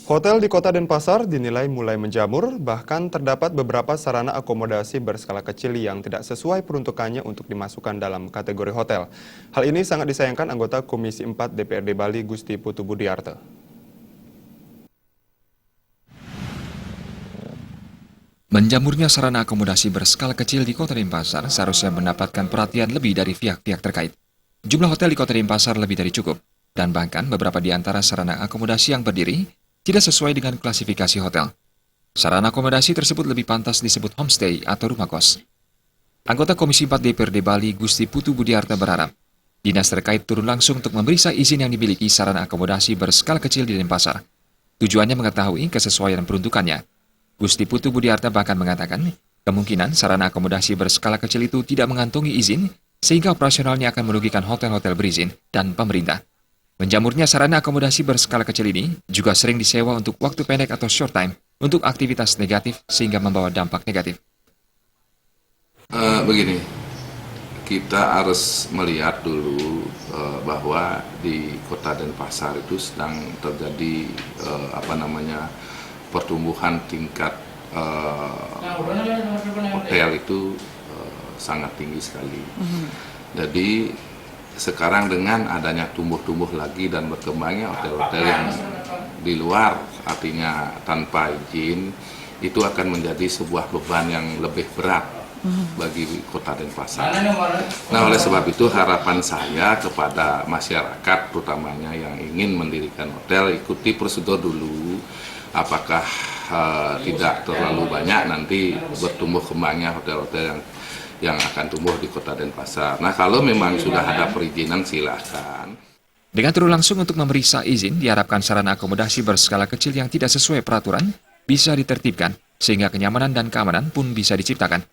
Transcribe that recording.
Hotel di Kota Denpasar dinilai mulai menjamur, bahkan terdapat beberapa sarana akomodasi berskala kecil yang tidak sesuai peruntukannya untuk dimasukkan dalam kategori hotel. Hal ini sangat disayangkan anggota Komisi 4 DPRD Bali Gusti Putu Budiarte. Menjamurnya sarana akomodasi berskala kecil di Kota Denpasar seharusnya mendapatkan perhatian lebih dari pihak-pihak terkait. Jumlah hotel di Kota Denpasar lebih dari cukup, dan bahkan beberapa di antara sarana akomodasi yang berdiri tidak sesuai dengan klasifikasi hotel. Sarana akomodasi tersebut lebih pantas disebut homestay atau rumah kos. Anggota Komisi 4 DPRD Bali Gusti Putu Budiarte berharap dinas terkait turun langsung untuk memeriksa izin yang dimiliki sarana akomodasi berskala kecil di Denpasar. Tujuannya mengetahui kesesuaian peruntukannya. Gusti Putu Budiarte bahkan mengatakan kemungkinan sarana akomodasi berskala kecil itu tidak mengantongi izin sehingga operasionalnya akan merugikan hotel-hotel berizin dan pemerintah. Menjamurnya sarana akomodasi berskala kecil ini juga sering disewa untuk waktu pendek atau short time untuk aktivitas negatif sehingga membawa dampak negatif. Begini, kita harus melihat dulu bahwa di Kota Denpasar itu sedang terjadi pertumbuhan tingkat hotel itu sangat tinggi sekali. Jadi sekarang dengan adanya tumbuh lagi dan berkembangnya hotel-hotel yang di luar, artinya tanpa izin, itu akan menjadi sebuah beban yang lebih berat bagi Kota Denpasar. Nah, oleh sebab itu harapan saya kepada masyarakat, terutamanya yang ingin mendirikan hotel, ikuti prosedur dulu. Apakah tidak terlalu banyak nanti bertumbuh kembangnya hotel-hotel yang akan tumbuh di Kota Denpasar. Nah, kalau memang sudah ada perizinan, silakan. Dengan turun langsung untuk memeriksa izin, diharapkan sarana akomodasi berskala kecil yang tidak sesuai peraturan bisa ditertibkan, sehingga kenyamanan dan keamanan pun bisa diciptakan.